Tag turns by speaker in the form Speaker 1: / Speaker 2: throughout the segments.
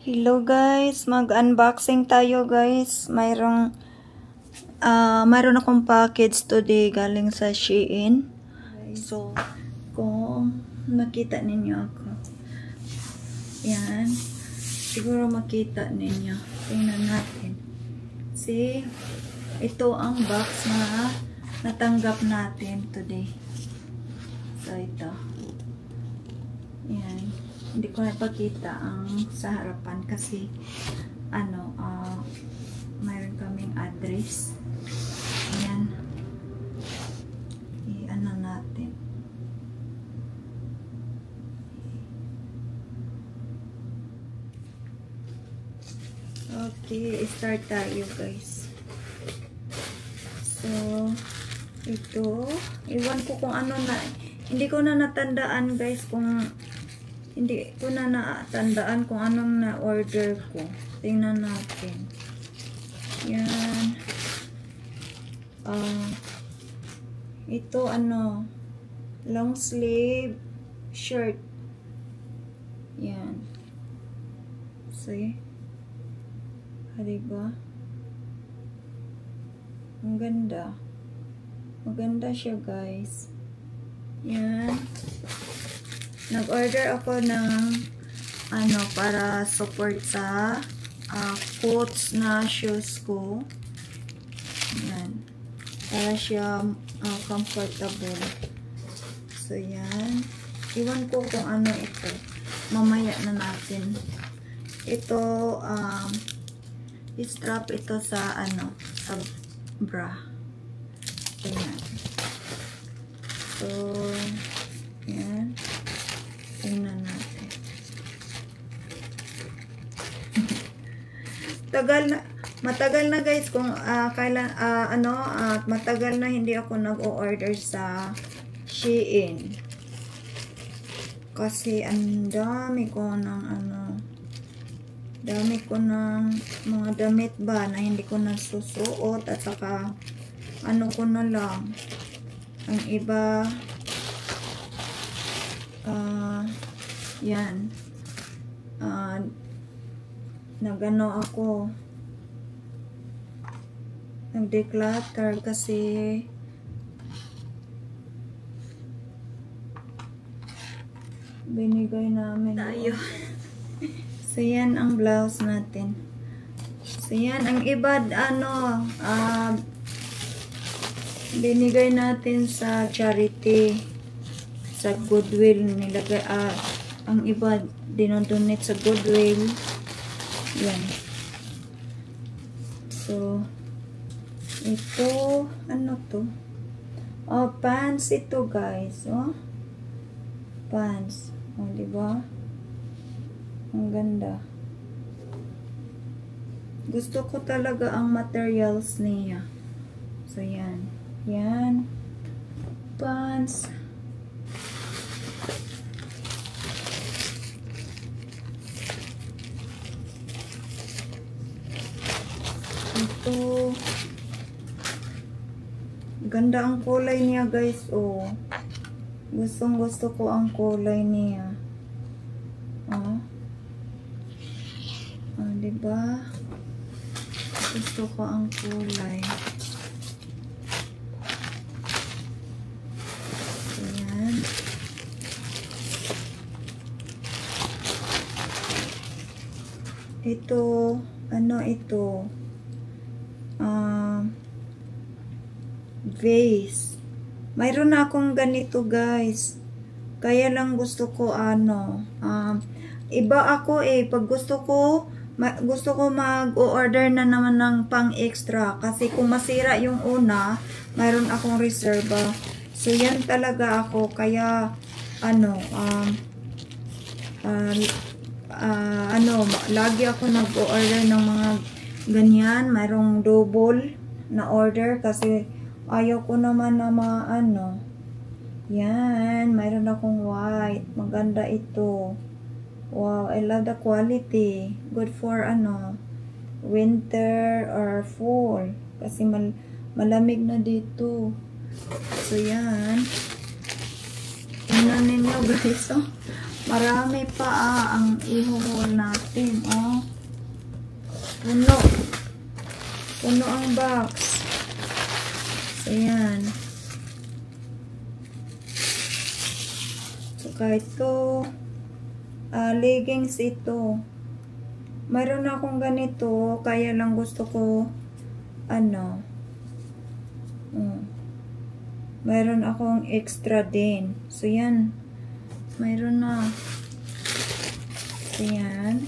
Speaker 1: Hello guys, mag-unboxing tayo guys. Mayroon akong package today galing sa Shein. So, kung makita ninyo ako. Yan. Siguro makita ninyo. Tingnan natin. See, ito ang box na natanggap natin today. So, ito. Yan. Hindi ko napakita ang sa harapan kasi mayroon kaming address. Ayan. I-ano natin. Okay, start tayo guys. So, ito, iwan ko kung ano na, hindi ko na natandaan guys kung hindi ko na natandaan kung anong na-order ko. Tingnan natin. Yan. Ito long sleeve shirt. Yan. See? Diba? Ang ganda. Maganda siya guys. Yan. Nag-order ako ng para support sa coats na shoes ko. Yan. Para siya comfortable. So, yan. Iwan ko kung ano ito. Mamaya na natin. Ito, i-strap ito sa sa bra. Ayan. So, yan. Tingnan natin. Matagal na guys kung kailan matagal na hindi ako nag-o-order sa Shein. Kasi ang dami ko ng mga damit ba na hindi ko nasusuot at saka ko na lang ang iba yan nag-declutter kasi binigay namin tayo. So yan ang blouse natin. So yan ang iba binigay natin sa charity, sa Goodwill nilagay, ang iba dinodonate sa Goodwill. Yan. So ito to? Pants ito guys. Pants. Diba? Ang ganda. Gusto ko talaga ang materials niya. So yan. Yan. Pants. Ito. Ganda ang kulay niya guys. Gustong gusto ko ang kulay niya. Diba? Gusto ko ang kulay. Ayan. Ito, ito? Vase. Mayroon na akong ganito guys. Kaya lang gusto ko iba ako pag gusto ko mag-order na naman ng pang extra kasi kung masira yung una, mayroon akong reserva. So yan talaga ako kaya lagi ako nag-order ng mga ganyan, mayroong double na order kasi ayaw ko naman na yan, mayroon akong white, maganda ito. Wow, I love the quality. Good for winter or fall. Kasi malamig na dito. So, yan. Tingnan ninyo guys. Marami pa ang ihuhol natin. box. So, yan. Saka ito. Leggings ito. Mayroon akong ganito. Kaya lang gusto ko, mayroon akong extra din. So, yan. Mayroon na. So, yan.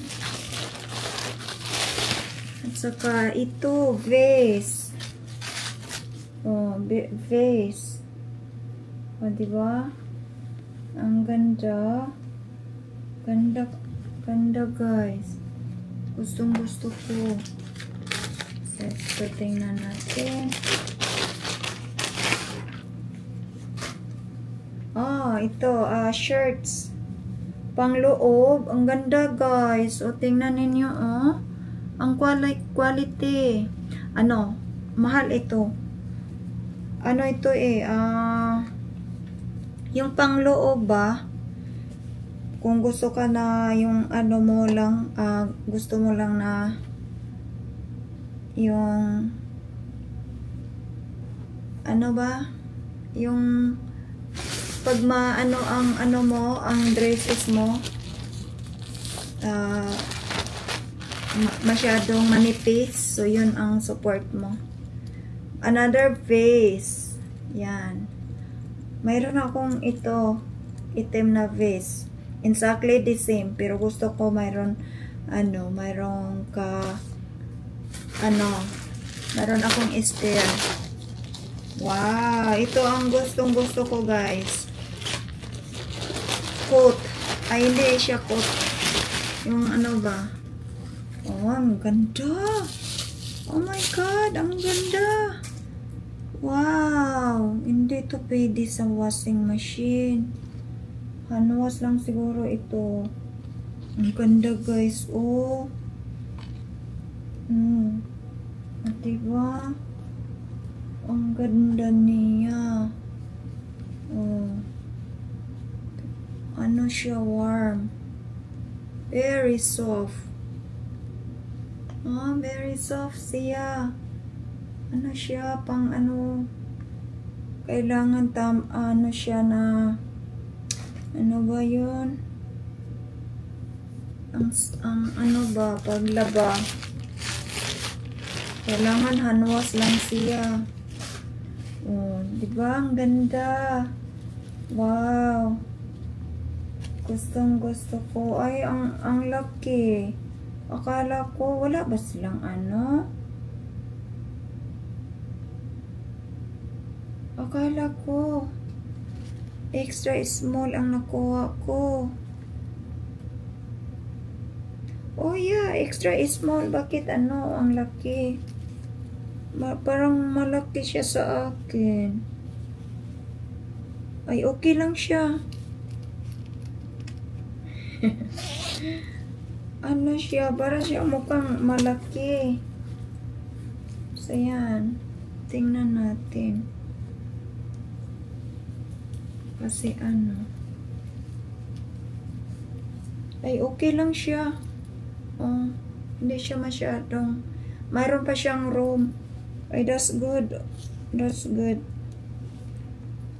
Speaker 1: At saka, ito, vase. Vase. Diba? Ang ganda. Ganda, guys. Gustong gusto ko. So, tingnan natin. Ito, shirts. Pangloob. Ang ganda, guys. O, tingnan ninyo, ang quality. Mahal ito. Ito yung pangloob ba, kung gusto ka na yung mo lang, gusto mo lang na yung yung pag ang dresses mo masyadong manipis, so yun ang support mo. Another vase, yan. Mayroon akong ito, item na vase, exactly the same, pero gusto ko mayroon mayroon akong spare. Wow, ito ang gustong gusto ko, guys. Coat. Hindi siya coat. Yung ba? Ang ganda. Oh my God, ang ganda. Wow, hindi to pwede sa washing machine. Handwash lang siguro ito. Ang ganda, guys. Diba? Ang ganda niya. Siya warm. Very soft. Very soft siya. Siya pang kailangan siya na ba yun? Ang ba, paglaba. Kailangan handwash lang siya. Diba? Ang ganda. Wow. Gustong gusto ko. Ay, ang laki. Akala ko, wala ba silang Akala ko, extra small ang nakuha ko. Oh yeah, extra small. Bakit ang laki? Parang malaki siya sa akin. Ay, okay lang siya. Siya, para siya mukhang malaki. So, yan. Tingnan natin. Kasi ay, okay lang siya. Hindi siya masyadong. Mayroon pa siyang room. Ay, that's good. That's good.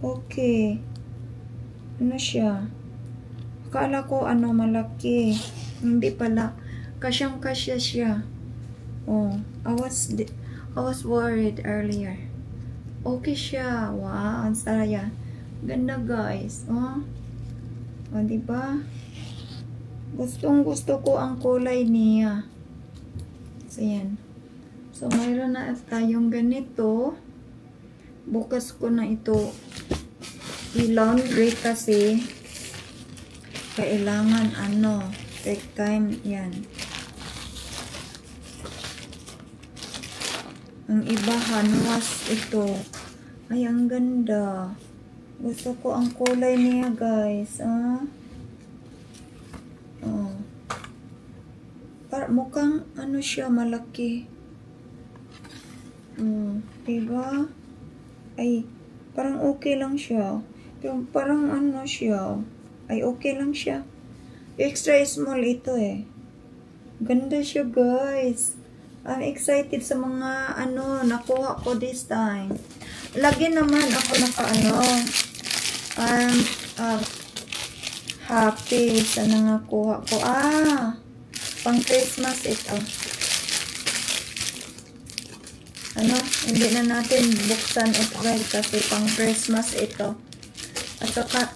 Speaker 1: Okay. Siya? Akala ko malaki. Hindi pala. Kasyang-kasya siya. I was worried earlier. Okay siya. Wow, ang saya. Ganda, guys. Diba? Gustong-gusto ko ang kulay niya. So, yan. So, mayroon na tayong ganito. Bukas ko na ito i-laundry kasi kailangan take time yan. Ang iba handwash ito. Ay, ang ganda. Gusto ko ang kulay niya, guys. Mukhang siya malaki. Diba? Ay, parang okay lang siya. Pero parang siya. Ay, okay lang siya. Extra small ito eh. Ganda siya, guys. I'm excited sa mga ano nakuha ko this time. Lagi naman ako happy sa nangakuha ko. Pang Christmas ito. Ano, hindi na natin buksan ito guys kasi pang Christmas ito. At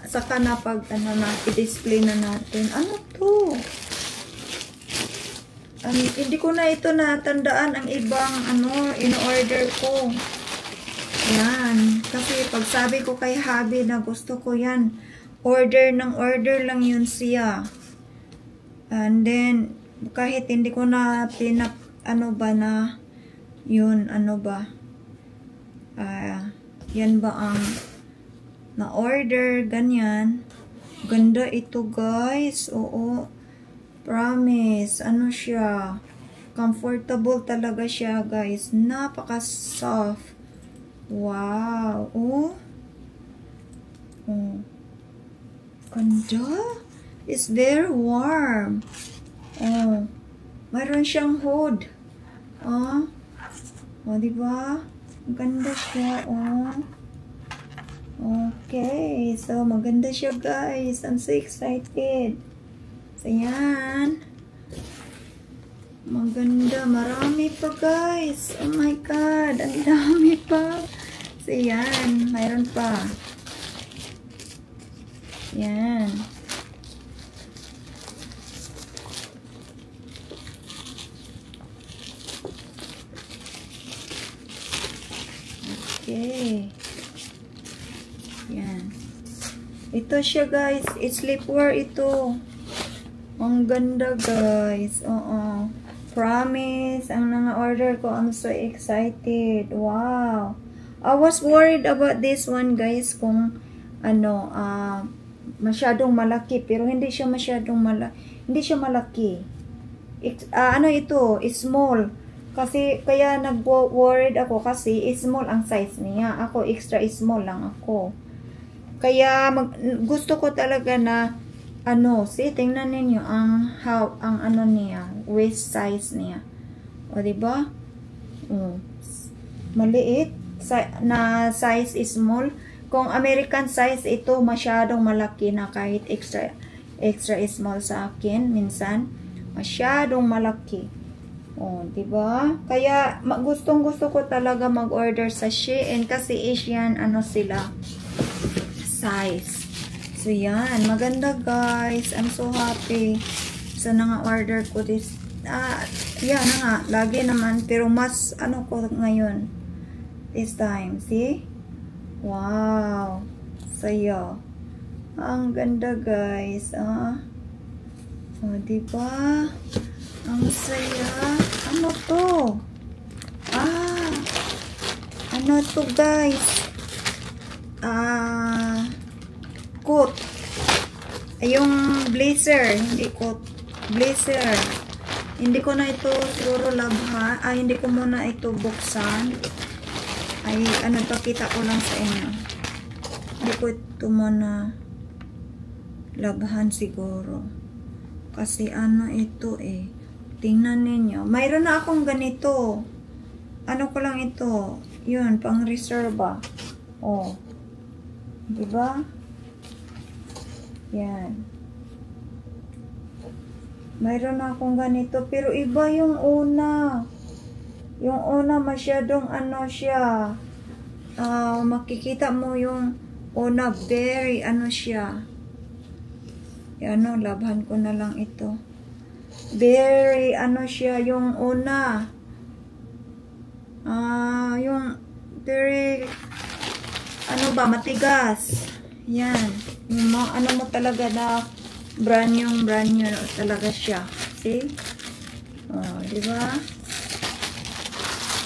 Speaker 1: saka na pag ano na i-display na natin. Ano to? Hindi ko na ito natandaan ang ibang ano in-order ko. Yan. Kasi pag sabi ko kay Habi na gusto ko yan, order lang yun siya. And then, kahit hindi ko na ano ba na, yun, ano ba, yan ba ang na-order, ganyan. Ganda ito guys, oo. Promise, ano siya, comfortable talaga siya guys, napaka-soft. Wow, oh. Ganda. It's very warm. Mayroon siyang hood. Diba? Ganda siya, Okay, so maganda siya guys. I'm so excited. So yan. Maganda, marami pa guys. Oh my god, ang dami pa. So yan, mayroon pa. Yan. Okay. Yan. Ito siya guys. It's sleepwear ito. Ang ganda guys. Promise. Ang nanga-order ko. I'm so excited. Wow. I was worried about this one guys. Kung ano, masyadong malaki. Pero hindi siya masyadong hindi siya malaki. Ano ito? Small. Kasi, kaya nag-worried ako kasi small ang size niya. Ako, extra small lang ako. Kaya, gusto ko talaga na, tingnan ninyo ang ano niya, waist size niya. O, diba? Maliit na size small. Kung American size, ito masyadong malaki na kahit extra small sa akin. Minsan, masyadong malaki. Diba? Kaya, gustong-gusto ko talaga mag-order sa Shein kasi Asian, sila, size. So, yan. Maganda, guys. I'm so happy sa nanga-order ko this. Yan na nga. Lagi naman. Pero mas, ko ngayon. This time. See? Wow. Saya. Ang ganda, guys. Diba? Ang saya. Ano to? Ano to guys? Coat. Yung blazer. Hindi coat. Blazer. Hindi ko na ito siguro labhan. Hindi ko muna ito buksan. Pakita ko lang sa inyo. Hindi ko ito muna labhan siguro. Kasi ito tingnan ninyo. Mayroon na akong ganito. Ano ko lang ito. Yun, pang reserva. Diba? Yan. Mayroon na akong ganito. Pero iba yung una. Yung una masyadong siya. Makikita mo yung una. Very siya. Labhan ko na lang ito. Very, siya, yung una. Yung very, matigas. Yan. Yung mo talaga na brand new talaga siya. See? Diba?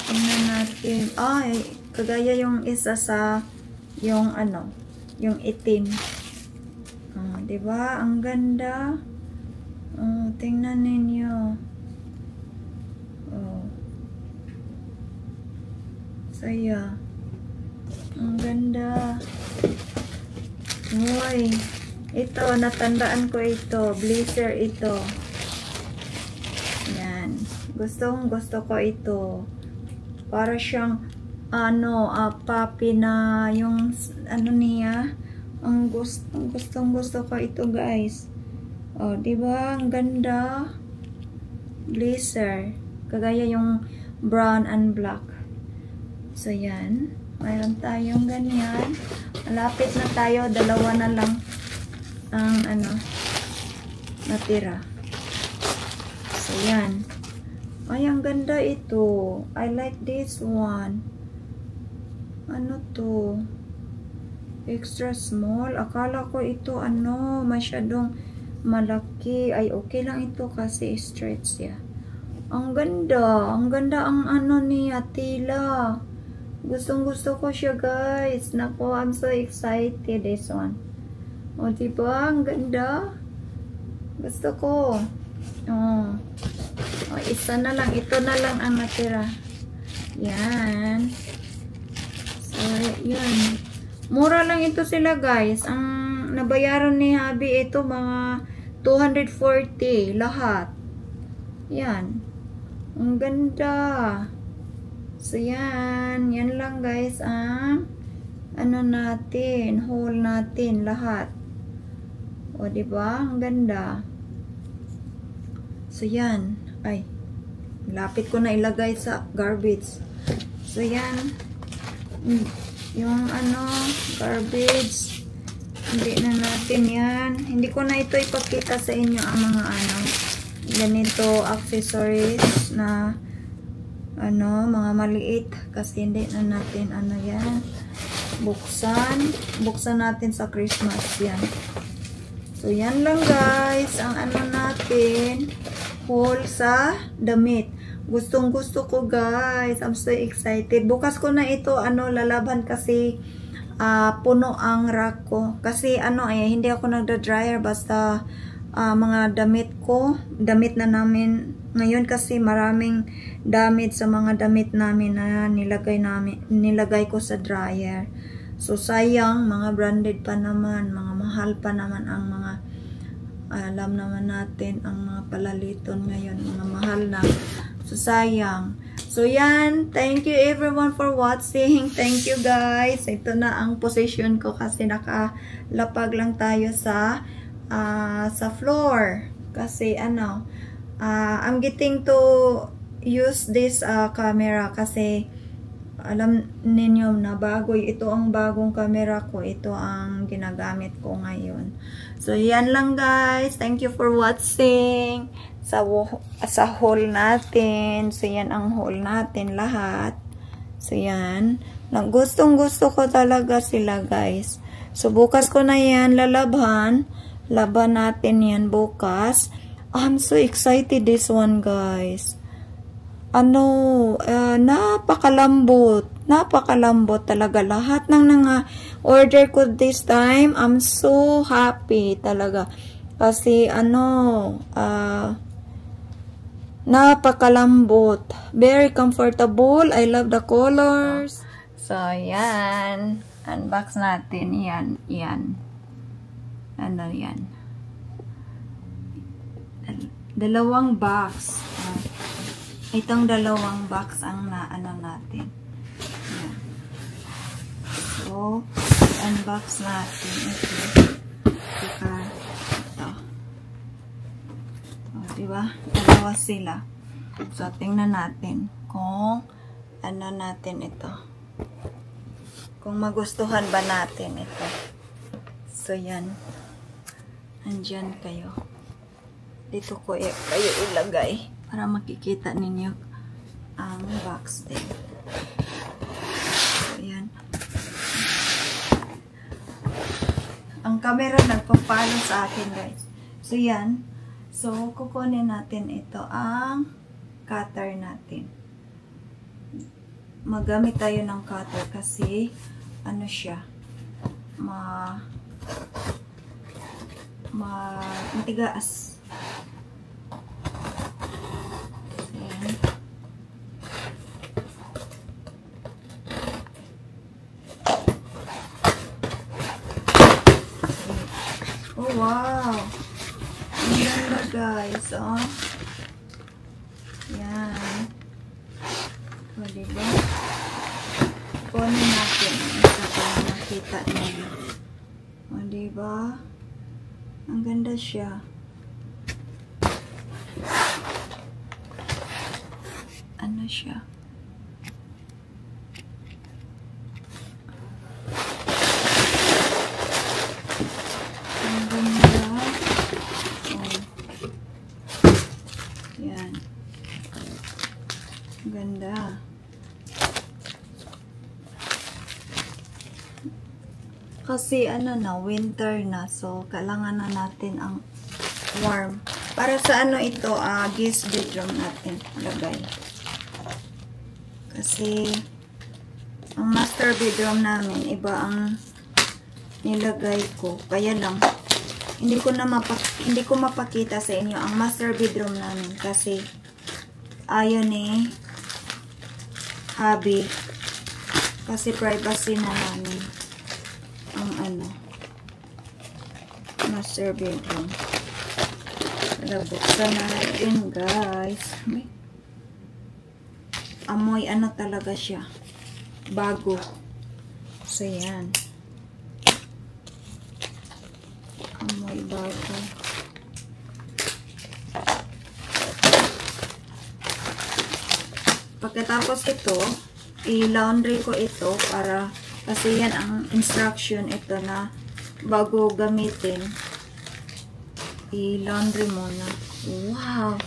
Speaker 1: Tingnan natin. Kagaya yung isa sa, yung yung itim. Diba? Ang ganda. Tingnan ninyo. Saya. Ang ganda. Uy. Ito, natandaan ko ito. Blazer ito. Yan. Gusto ko ito. Para siyang puppy na yung ano niya. Ang gusto ko ito, guys. Oh, 'di ba? Ang ganda. Glazer. Kagaya yung brown and black. So, yan. Mayroon tayong ganyan. Malapit na tayo. Dalawa na lang ang natira. So, yan. Ay, ang ganda ito. I like this one. Ano to? Extra small. Akala ko ito, masyadong malaki. Ay, okay lang ito kasi stretch siya. Ang ganda. Ang ganda ang niya, tila. Gustong-gusto ko siya, guys. Nako, I'm so excited this one. O, diba? Ang ganda. Gusto ko. Isa na lang. Ito na lang ang natira. Yan. So, yan. Mura lang ito sila, guys. Ang nabayaran ni Habi, ito mga 240 lahat. Yan. Ang ganda. So, yan. Yan lang, guys, ang natin. Haul natin lahat. O, diba? Ang ganda. So, yan. Ay. Lapit ko na ilagay sa garbage. So, yan. Yung garbage. Hindi na natin yan. Hindi ko na ito ipakita sa inyo ang mga ganito accessories na mga maliit kasi hindi na natin yan buksan natin sa Christmas yan. So yan lang, guys ang natin haul sa damit. Gustong-gusto ko, guys. I'm so excited. Bukas ko na ito lalaban kasi puno ang rack ko. Kasi hindi ako nagda-dryer basta mga damit ko. Damit na namin ngayon kasi maraming damit sa mga damit namin na nilagay ko sa dryer. So sayang, mga branded pa naman, mga mahal pa naman ang mga alam naman natin ang mga palaliton ngayon, mga mahal na. So, sayang. So, yan. Thank you everyone for watching. Thank you, guys. Ito na ang position ko kasi nakalapag lang tayo sa floor. Kasi, I'm getting to use this camera kasi alam ninyo na ito ang bagong camera ko. Ito ang ginagamit ko ngayon. So, yan lang, guys. Thank you for watching sa haul natin. So, yan ang haul natin lahat. So, yan. Gustong-gusto ko talaga sila, guys. So, bukas ko na yan lalaban. Laban natin yan bukas. I'm so excited this one, guys. Napakalambot. Napakalambot talaga. Lahat ng order ko this time, I'm so happy talaga. Kasi, napakalambot. Very comfortable. I love the colors. So, yan. Unbox natin. Yan. Yan. Yan. Dalawang box. Itong dalawang box ang natin. Yan. So, unbox natin. Ito. Diba? Dalawa sila. So, tingnan natin kung natin ito. Kung magustuhan ba natin ito. So, yan. Andyan kayo. Dito ko kayo ilagay para makikita ninyo ang box din. So, yan. Ang camera nagpapalo sa akin, guys. So, yan. So, kukunin natin ito ang cutter natin. Magamit tayo ng cutter kasi siya matigas. Ayan. Oh, wow! Ang ganda, guys. Oh. Yan. Diba? Ang ganda siya. Ano siya? Ang ganda. Oh. Yan. Ang ganda. Kasi ano na, winter na. So, kailangan na natin ang warm. Para sa ano ito, guest bedroom natin lagay. Kasi, ang master bedroom namin, iba ang nilagay ko. Kaya lang, hindi ko mapakita sa inyo ang master bedroom namin. Kasi, ayaw ni hubby. Kasi privacy na namin. Ang ano, master bedroom. Buksan natin, guys. Amoy ano talaga siya. Bago. So, yan. Amoy bago. Pagkatapos ito, i-laundry ko ito para kasi yan ang instruction ito na bago gamitin, i-laundry muna. Wow!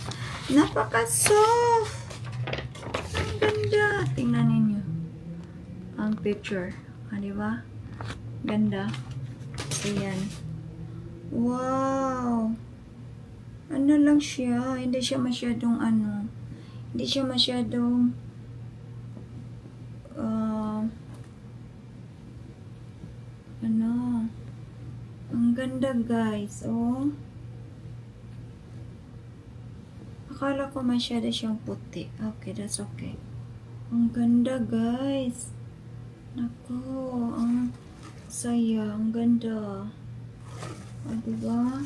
Speaker 1: Napaka-soft! Ang ganda! Tingnan ninyo ang picture. Diba? Ganda. Ayan. Wow! Ano lang siya? Hindi siya masyadong ano. Hindi siya masyadong ano, ang ganda guys, oh. Akala ko masyado siyang puti. Okay, that's okay. Ang ganda guys. Nako, ang saya, ang ganda. O, diba?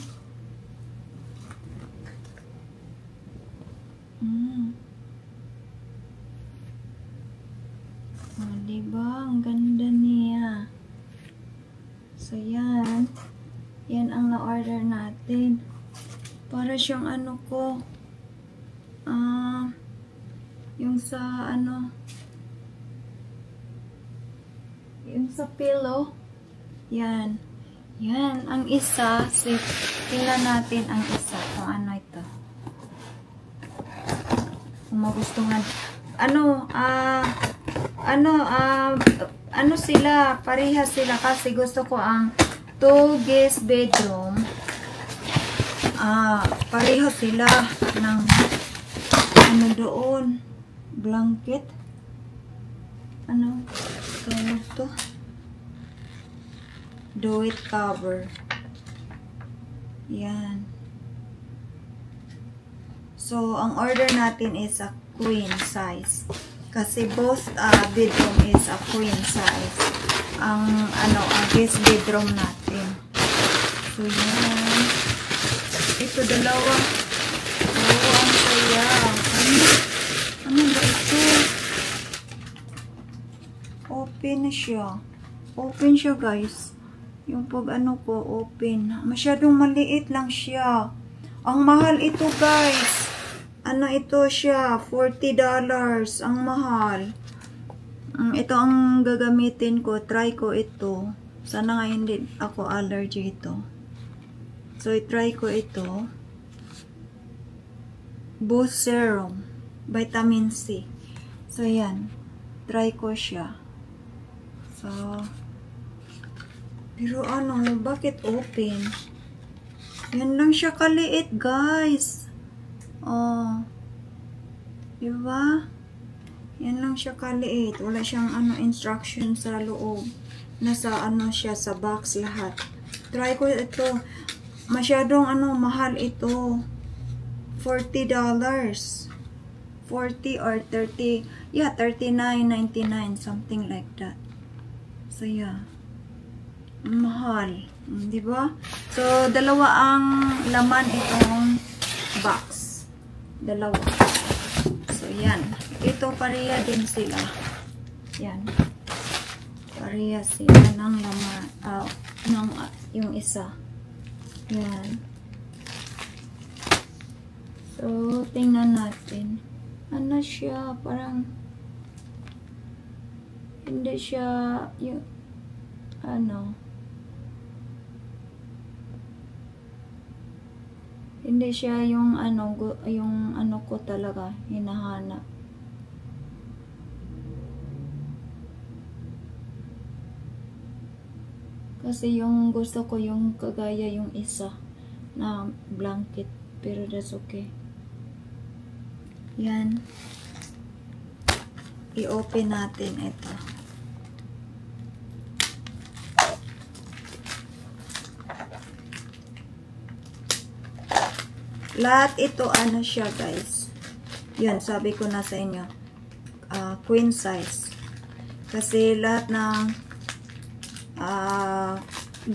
Speaker 1: O, diba? Ang ganda niya. So, yan. Yan ang na-order natin. Para siyang ano ko. Yung sa ano. Yung sa pillow. Yan. Yan. Ang isa. Tingnan natin ang isa. Kung ano ito. Kung magustuhan. Ano sila, parehas sila kasi gusto ko ang 2 guest bedroom. Pareho sila ng ano doon, blanket. Ano tawag to? Do it cover. Yan. So, ang order natin is a queen size. Kasi both bedroom is a queen size. Ang guest bedroom natin. So, yan. Ito, dalawa. Ang saya. Ano ba ito? Open na siya. Open siya, guys. Yung pag ko, open. Masyadong maliit lang siya. Ang mahal ito, guys. Ito siya, $40. Ang mahal. Ito ang gagamitin ko. Try ko ito. Sana nga hindi ako allergy ito. So, i-try ko ito. Boost Serum. Vitamin C. So, yan. Try ko siya. So, pero bakit open? Yan lang siya kaliit, guys. Oh. Diba? Yan lang siya kaliit. Wala siyang instruction sa loob. Nasa siya sa box lahat. Try ko ito. Masyadong mahal ito. $40. 40 or 30. Yeah, $39.99. Something like that. So, yeah. Mahal. Diba? So, dalawa ang laman itong box. Dalawa. So, yan. Ito, pareha din sila. Yan. Pareha sila ng laman. yung isa. Yan. So, tingnan natin. Ano siya? Parang hindi siya yung ano, hindi siya yung ano ko talaga hinahanap. Kasi yung gusto ko yung kagaya yung isa na blanket, pero that's okay. Yan. I-open natin ito. Lahat ito ano siya guys. Yun, sabi ko na sa inyo. Queen size. Kasi lahat ng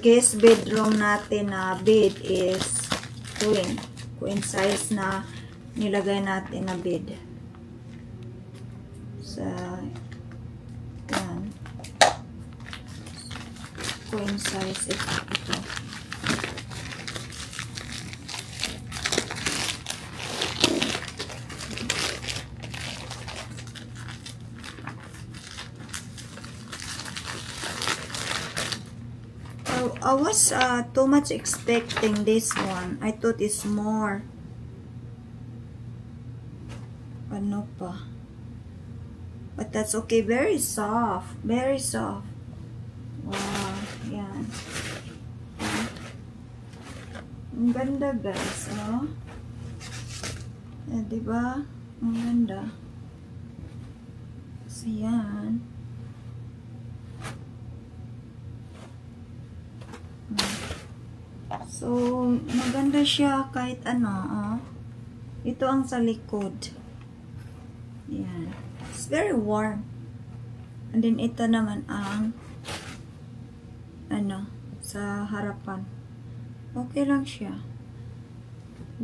Speaker 1: guest bedroom natin na bed is queen size na nilagay natin na bed. Sa yan. Queen size ito. I was too much expecting this one. I thought it's more. Ano pa? But that's okay. Very soft. Very soft. Wow. Yan. Ang ganda guys. Oh. Diba? Ang ganda. So yan. So, maganda siya kahit ano, oh. Ito ang sa likod. Yan. It's very warm. And then, ito naman ang ano, sa harapan. Okay lang siya.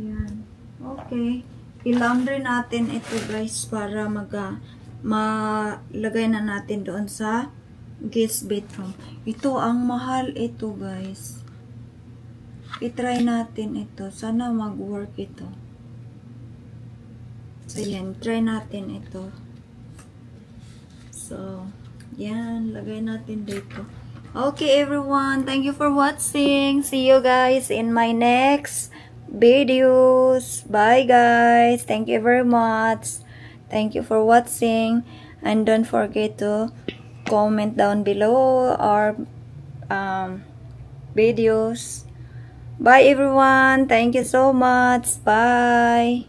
Speaker 1: Yan. Okay. I-laundry natin ito guys para malagay na natin doon sa guest bedroom. Ito, ang mahal ito guys. I-try natin ito. Sana mag-work ito. So, yan. Try natin ito. So, yan. Lagay natin dito. Okay, everyone. Thank you for watching. See you guys in my next videos. Bye, guys. Thank you very much. Thank you for watching. And don't forget to comment down below our videos. Bye everyone. Thank you so much. Bye.